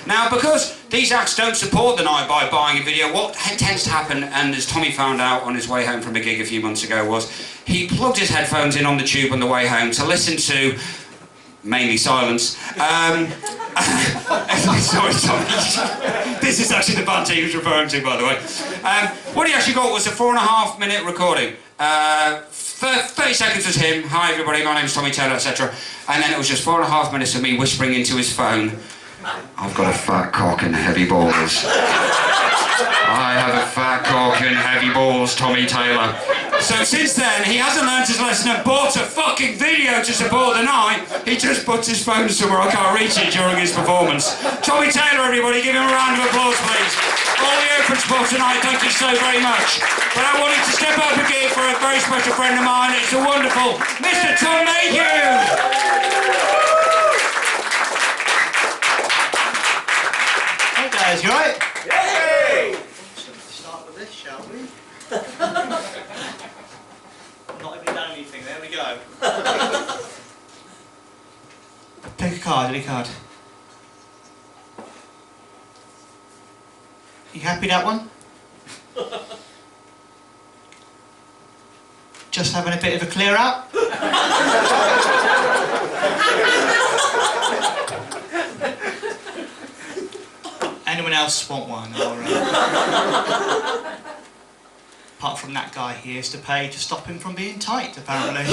Now, because these acts don't support the night by buying a video, what tends to happen, and as Tommy found out on his way home from a gig a few months ago, was he plugged his headphones in on the tube on the way home to listen to mainly silence. Sorry, Tommy. This is actually the band he was referring to, by the way. What he actually got was a 4.5-minute recording. 30 seconds was him, hi everybody, my name's Tommy Taylor, etc. And then it was just 4.5 minutes of me whispering into his phone, I've got a fat cock and heavy balls. I have a fat cock and heavy balls, Tommy Taylor. So since then, he hasn't learned his lesson and bought a fucking video to support the night. He just puts his phone somewhere I can't reach it during his performance. Tommy Taylor, everybody, give him a round of applause, please. All the open spots tonight, thank you so very much. But I wanted to step up again for a very special friend of mine. It's the wonderful Mr. Tom Mayhew. Hey guys, you alright? Yay! Let's start with this, shall we? Not even done anything, there we go. Pick a card, any card. You happy that one? Just having a bit of a clear out? Anyone else want one? Or, apart from that guy, he has to pay to stop him from being tight, apparently.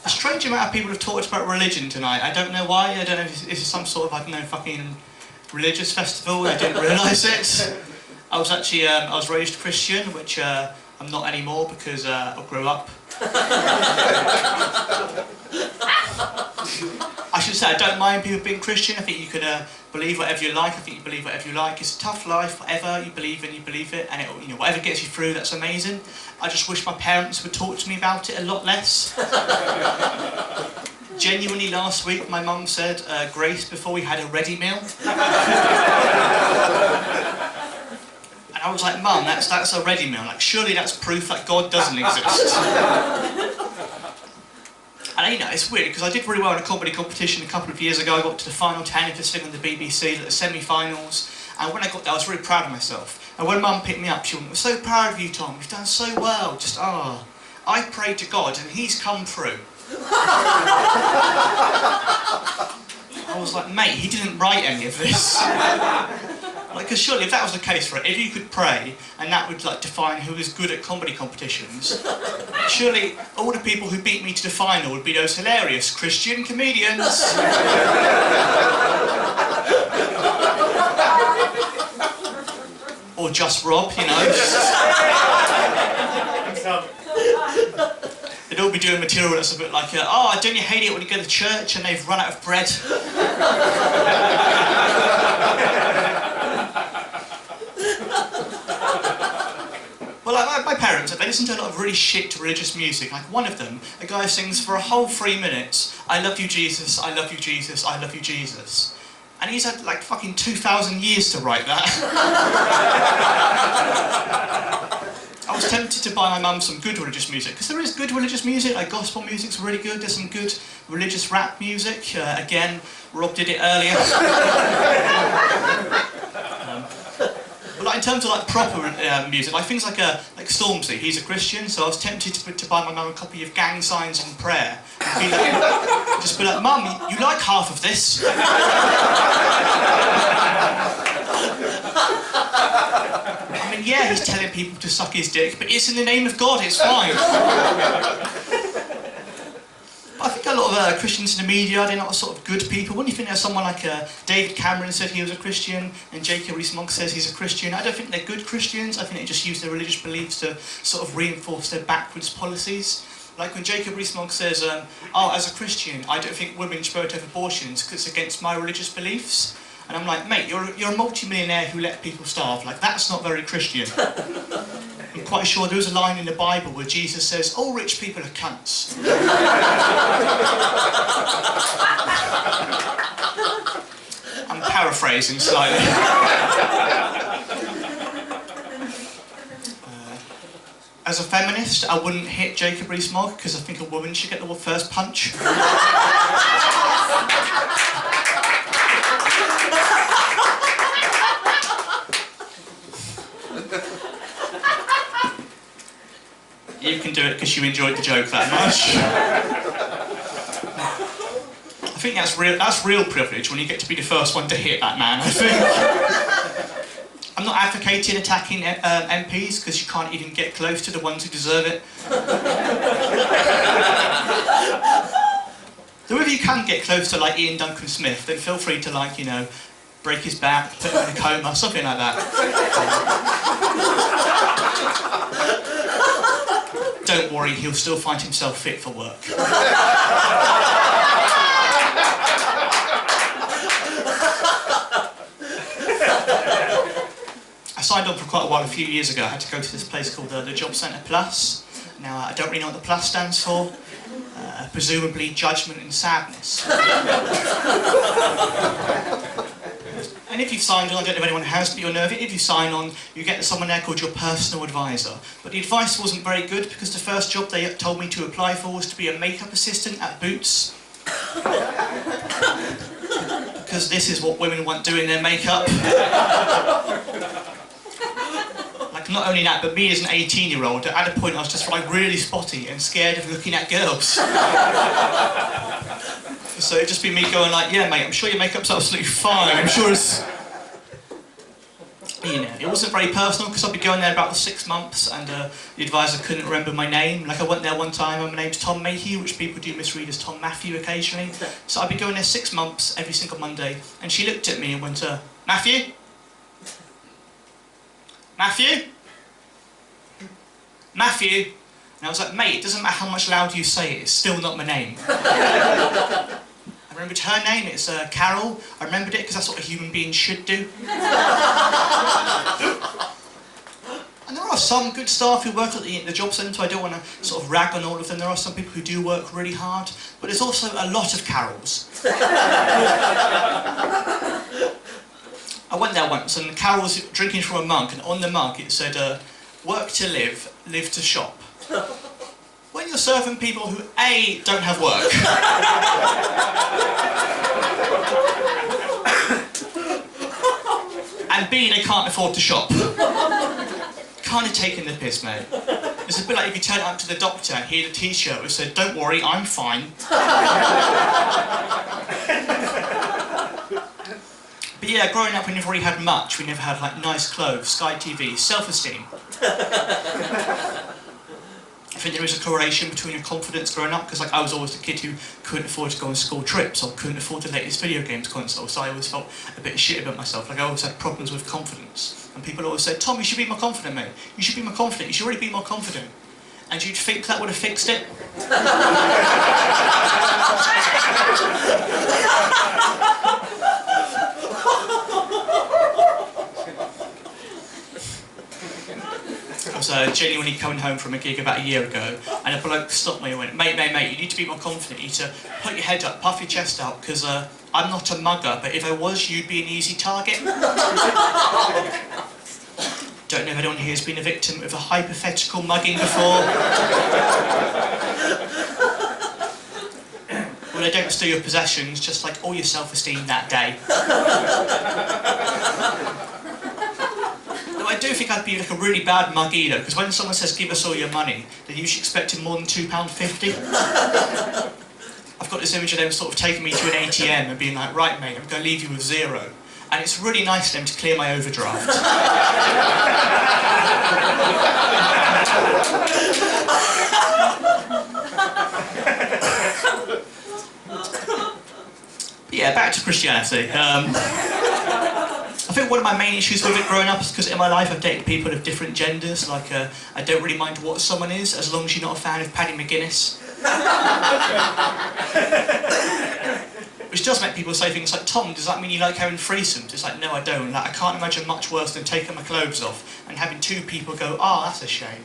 A strange amount of people have talked about religion tonight. I don't know why. I don't know if this is some sort of, I don't know, fucking religious festival. I didn't realise it. I was actually, I was raised Christian, which I'm not anymore because I grew up. I should say I don't mind people being Christian. I think you can believe whatever you like. I think you believe whatever you like. It's a tough life. Whatever you believe in, you believe it, and it, you know, whatever gets you through, that's amazing. I just wish my parents would talk to me about it a lot less. Genuinely, last week my mum said grace before we had a ready meal. And I was like, Mum, that's a ready meal. Like, surely that's proof that God doesn't exist. And you know, it's weird because I did really well in a comedy competition a couple of years ago. I got to the final 10 of this thing on the BBC, like the semi-finals. And when I got there, I was really proud of myself. And when Mum picked me up, she went, "We're so proud of you, Tom. You've done so well. Just, I prayed to God and He's come through." I was like, mate, He didn't write any of this. Like, because surely if that was the case, right, if you could pray and that would like define who is good at comedy competitions, surely all the people who beat me to the final would be those hilarious Christian comedians. Or just Rob, you know. They'd all be doing material that's a bit like, oh, don't you hate it when you go to church and they've run out of bread? Well, like, my parents, they listen to a lot of really shit religious music. Like one of them, a guy sings for a whole 3 minutes, "I love you, Jesus, I love you, Jesus, I love you, Jesus." And he's had like fucking 2,000 years to write that. I was tempted to buy my mum some good religious music, because there is good religious music, like gospel music's really good, there's some good religious rap music. Again, Rob did it earlier. But like, in terms of like proper music, like things like Stormzy, he's a Christian, so I was tempted to buy my mum a copy of Gang Signs and Prayer. And be like, just be like, "Mum, you like half of this?" I mean, yeah, he's telling people to suck his dick, but it's in the name of God, it's fine. I think a lot of Christians in the media, they're not sort of good people. When you think there's someone like David Cameron said he was a Christian, and Jacob Rees-Mogg says he's a Christian, I don't think they're good Christians. I think they just use their religious beliefs to sort of reinforce their backwards policies. Like when Jacob Rees-Mogg says, "Oh, as a Christian, I don't think women should vote over abortions because it's against my religious beliefs." And I'm like, mate, you're a multi-millionaire who let people starve. Like, that's not very Christian. I'm quite sure there was a line in the Bible where Jesus says, "All rich people are cunts." I'm paraphrasing slightly. As a feminist, I wouldn't hit Jacob Rees-Mogg because I think a woman should get the first punch. can do it because you enjoyed the joke that much. I think that's real privilege when you get to be the first one to hit that man, I think. I'm not advocating attacking MPs because you can't even get close to the ones who deserve it. Though if you can get close to like Ian Duncan Smith, then feel free to like, you know, break his back, put him in a coma, something like that. Don't worry, he'll still find himself fit for work. I signed on for quite a while a few years ago. I had to go to this place called the Job Centre Plus. Now, I don't really know what the plus stands for. Presumably judgment and sadness. And if you've signed on, I don't know if anyone has, but you'll know if you sign on, you get someone there called your personal advisor. But the advice wasn't very good because the first job they told me to apply for was to be a makeup assistant at Boots. Because this is what women want doing their makeup. Like, not only that, but me as an 18-year-old, at a point I was just like really spotty and scared of looking at girls. So it'd just be me going like, yeah mate, I'm sure your makeup's absolutely fine, I'm sure it's... You know, it wasn't very personal because I'd be going there about 6 months and the advisor couldn't remember my name. Like I went there one time and my name's Tom Mayhew, which people do misread as Tom Matthew occasionally. So I'd be going there 6 months every single Monday and she looked at me and went, Matthew? Matthew? Matthew? And I was like, mate, it doesn't matter how much louder you say it, it's still not my name. I remembered her name, it's Carol. I remembered it because that's what a human being should do. And there are some good staff who work at the job centre. I don't want to sort of rag on all of them. There are some people who do work really hard, but there's also a lot of Carols. I went there once and Carol was drinking from a mug, and on the mug it said, work to live, live to shop. When you're serving people who A, don't have work, and B, they can't afford to shop, kind of taking the piss, mate. It's a bit like if you turn up to the doctor and hear the t-shirt which said, don't worry, I'm fine. But yeah, growing up we never really had much. We never had like nice clothes, Sky TV, self-esteem. I think there is a correlation between your confidence growing up, because like I was always the kid who couldn't afford to go on school trips or couldn't afford the latest video games console, so I always felt a bit shit about myself. Like I always had problems with confidence. And people always said, Tom, you should be more confident, mate. You should be more confident. You should really be more confident. And you'd think that would have fixed it? I was genuinely coming home from a gig about a year ago, and a bloke stopped me and went, mate, you need to be more confident. You need to put your head up, puff your chest out, because I'm not a mugger, but if I was, you'd be an easy target. Don't know if anyone here has been a victim of a hypothetical mugging before. Well, they don't steal your possessions, just like all your self-esteem that day. I do think I'd be like a really bad mug eater, because when someone says give us all your money, they're usually expecting more than £2.50. I've got this image of them sort of taking me to an ATM and being like, right mate, I'm going to leave you with £0. And it's really nice of them to clear my overdraft. But yeah, back to Christianity. I think one of my main issues with it growing up is because in my life I've dated people of different genders. Like, I don't really mind what someone is, as long as you're not a fan of Paddy McGuinness. Which does make people say things like, Tom, does that mean you like having threesomes? It's like, no, I don't. Like, I can't imagine much worse than taking my clothes off and having 2 people go, oh, that's a shame.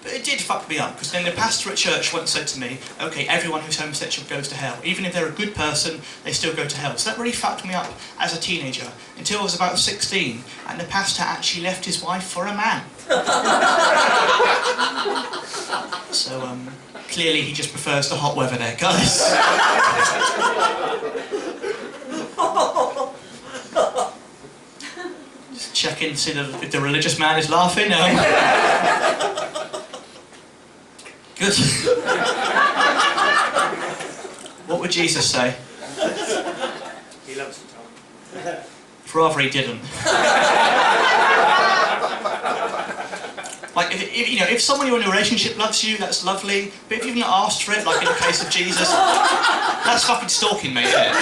But it did fuck me up, because then the pastor at church once said to me, okay, everyone who's homosexual goes to hell. Even if they're a good person, they still go to hell. So that really fucked me up as a teenager, until I was about 16, and the pastor actually left his wife for a man. So, clearly he just prefers the hot weather there, guys. Just check in to see if the religious man is laughing. Good. What would Jesus say? He loves you, Tom. Rather he didn't. Like, if someone you're in a relationship loves you, that's lovely. But if you've not asked for it, like in the case of Jesus, that's fucking stalking, mate, isn't it?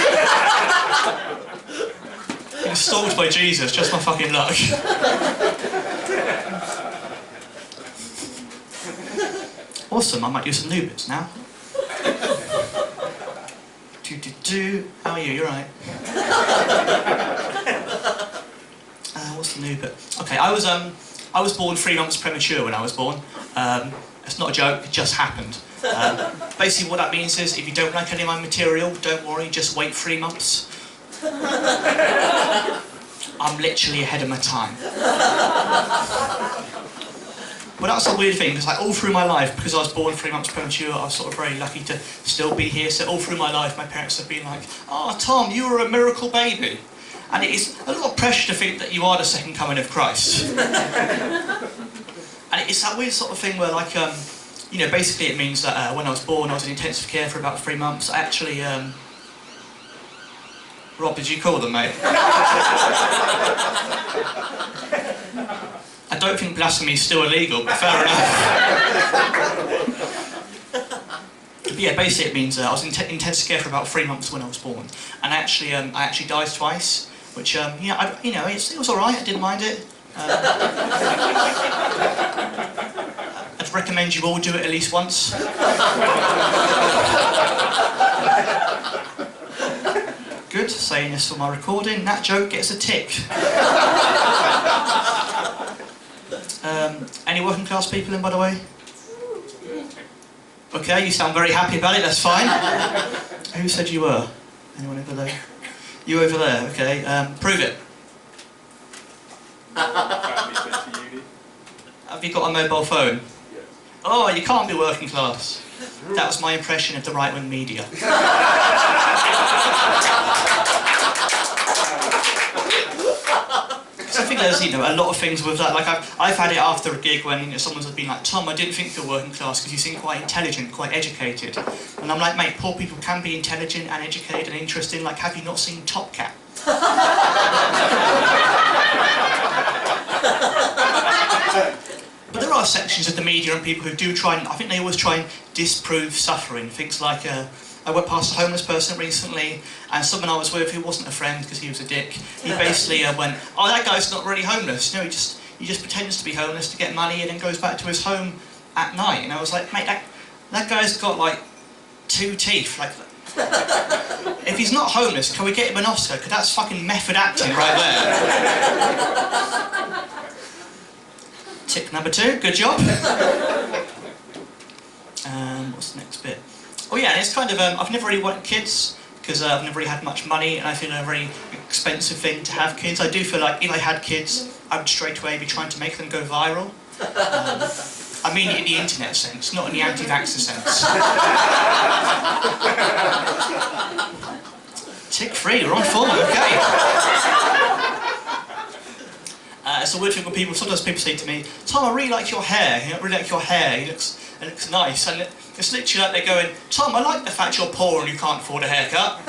Being stalked by Jesus, just my fucking luck. Awesome, I might do some new bits now. How are you? You're right. What's the new bit? Okay, I was born 3 months premature when I was born. It's not a joke, it just happened. Basically what that means is, if you don't like any of my material, don't worry, just wait 3 months. I'm literally ahead of my time. But that's a weird thing, because like all through my life, because I was born 3 months premature, I was sort of very lucky to still be here. So all through my life, my parents have been like, "Oh, Tom, you were a miracle baby." And it is a lot of pressure to think that you are the second coming of Christ. And it's that weird sort of thing where, like, basically it means that when I was born, I was in intensive care for about 3 months. I actually, Rob, did you call them, mate? I don't think blasphemy is still illegal, but fair enough. But yeah, basically it means I was in intensive care for about 3 months when I was born, and I actually died twice, which it was all right. I didn't mind it. I'd recommend you all do it at least once. Good, saying this for my recording. That joke gets a tick. Any working class people in, by the way? Okay, you sound very happy about it, that's fine. Who said you were? Anyone over there? You over there, okay. Prove it. Have you got a mobile phone? Yes. Oh, you can't be working class. That was my impression of the right-wing media. I think there's a lot of things with that. Like I've had it after a gig when someone's been like, "Tom, I didn't think you were working class because you seem quite intelligent, quite educated." And I'm like, "Mate, poor people can be intelligent and educated and interesting. Like, have you not seen Top Cat?" But there are sections of the media and people who do try and, I think they always try and disprove suffering. Things like, I went past a homeless person recently, and someone I was with who wasn't a friend because he was a dick, he basically went, "Oh, that guy's not really homeless. He just pretends to be homeless to get money and then goes back to his home at night." And I was like, "Mate, that guy's got like 2 teeth. Like, if he's not homeless, can we get him an Oscar? Because that's fucking method acting right there." Tip number 2, good job. What's the next bit? Oh yeah, it's kind of, I've never really wanted kids, because I've never really had much money, and I feel a very expensive thing to have kids. I do feel like if I had kids, I would straight away be trying to make them go viral. I mean it in the internet sense, not in the anti-vaxxer sense. Tick 3, we're on form, okay. It's a weird thing when sometimes people say to me, "Tom, I really like your hair. I really like your hair. It looks nice." And it's literally like they're going, "Tom, I like the fact you're poor and you can't afford a haircut."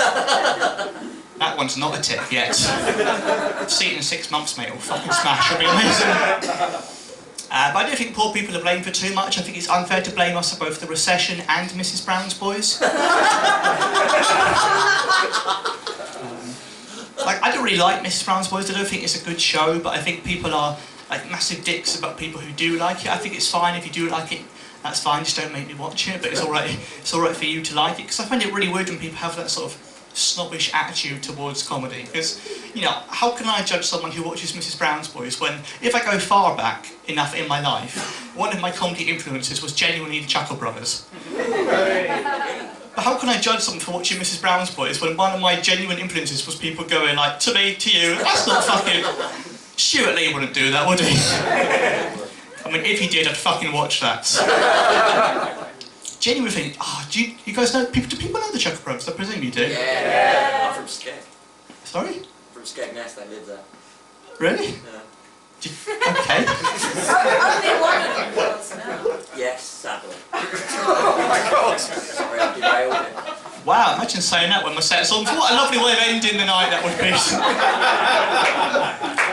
That one's not a tip yet. See it in 6 months, mate. It'll fucking smash. It'll be amazing. But I don't think poor people are blamed for too much. I think it's unfair to blame us for both the recession and Mrs. Brown's Boys. Like, I don't really like Mrs. Brown's Boys. I don't think it's a good show, but I think people are like massive dicks about people who do like it. I think it's fine if you do like it. That's fine. Just don't make me watch it. But it's all right. It's all right for you to like it, because I find it really weird when people have that sort of snobbish attitude towards comedy. Because how can I judge someone who watches Mrs. Brown's Boys when, if I go far back enough in my life, one of my comedy influences was genuinely the Chuckle Brothers. But how can I judge someone for watching Mrs. Brown's Boys when one of my genuine influences was people going like, "To me, to you, that's not fucking..." Stuart Lee wouldn't do that, would he? I mean, if he did, I'd fucking watch that. Genuine thing, do you guys know, do people know the Chuckle Brothers? I presume you do. Yeah. I'm from Skeg. Sorry? From Skegness, I live there. Really? Yeah. Okay. Only one of them was now. Yes, sadly. Oh my God. Sorry, I derailed it. Wow, imagine saying that when my set songs. What a lovely way of ending the night that would be.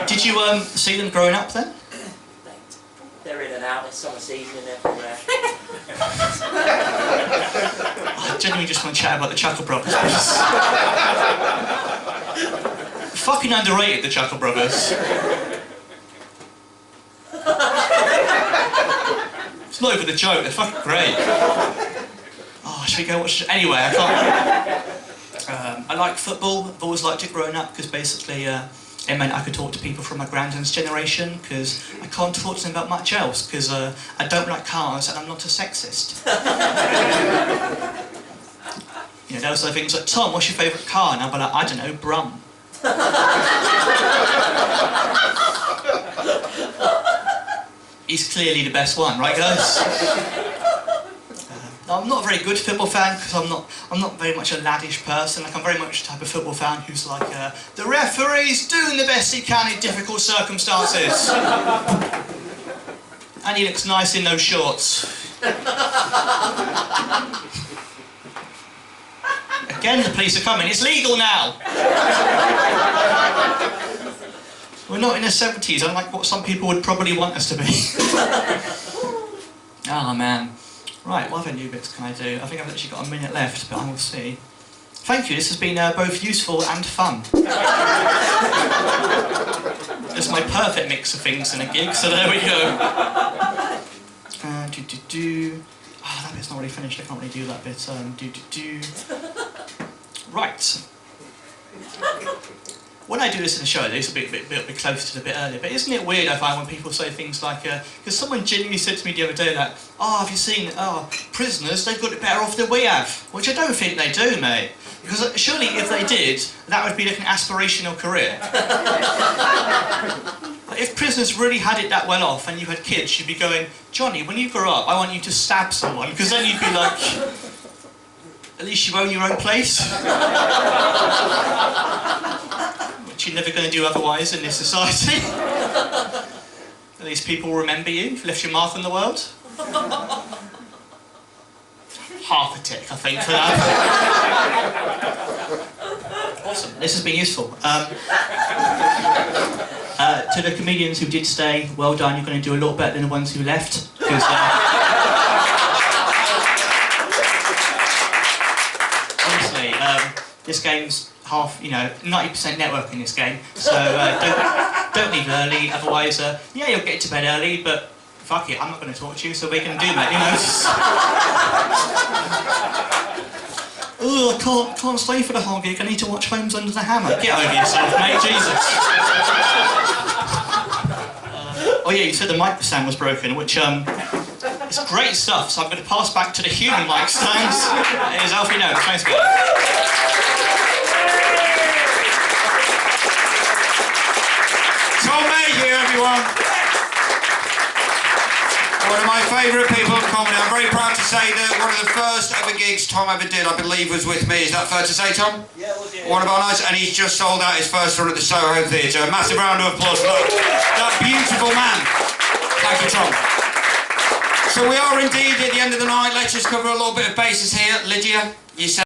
Did you see them growing up then? They're in and out this summer season and everywhere. I genuinely just want to chat about the Chuckle Brothers. Fucking underrated, the Chuckle Brothers. It's not even a joke, they're fucking great. Oh, should we go watch... Anyway, I can't... I like football. I've always liked it growing up because basically it meant I could talk to people from my granddad's generation because I can't talk to them about much else because I don't like cars and I'm not a sexist. You know, those are things like, Tom, what's your favourite car? And I'll be like, I don't know, Brum. He's clearly the best one, right guys? I'm not a very good football fan because I'm not very much a laddish person. Like I'm very much the type of football fan who's like, the referee's doing the best he can in difficult circumstances. And he looks nice in those shorts. Again, the police are coming. It's legal now. We're not in the 70s, unlike what some people would probably want us to be. Oh man. Right, what other new bits can I do? I think I've actually got a minute left, but I will see. Thank you, this has been both useful and fun. It's my perfect mix of things in a gig, so there we go. Oh, that bit's not really finished, I can't really do that bit. Right. When I do this in a show, this will be a bit closer to the bit earlier, but isn't it weird I find when people say things like, because someone genuinely said to me the other day that, oh, have you seen, prisoners, they've got it better off than we have. Which I don't think they do, mate. Because surely if they did, that would be like an aspirational career. Like, if prisoners really had it that well off and you had kids, you'd be going, Johnny, when you grow up, I want you to stab someone, because then you'd be like, at least you own your own place. Which you're never going to do otherwise in this society. At least people will remember you, you've left your mark on the world. Half a tick, I think, for that. Awesome, this has been useful. To the comedians who did stay, well done, you're going to do a lot better than the ones who left. Because, honestly, this game's half, 90% network in this game, so don't leave early, otherwise, yeah, you'll get to bed early, but fuck it, I'm not going to talk to you, so we can do that, Oh, I can't stay for the whole gig, I need to watch Homes Under the Hammer. Get over yourself, mate, Jesus. Oh yeah, you said the mic stand was broken, which, it's great stuff, so I'm going to pass back to the human mic stands. Here's Alfie Notes, thanks guys. Tom Mayhew, everyone. One of my favourite people in comedy. I'm very proud to say that one of the first ever gigs Tom ever did, I believe, was with me. Is that fair to say, Tom? Yeah, it was, yeah. One of our nights, and he's just sold out his first run at the Soho Theatre. A massive round of applause for that beautiful man. Thank you, Tom. So we are indeed at the end of the night. Let's just cover a little bit of bases here. Lydia, you said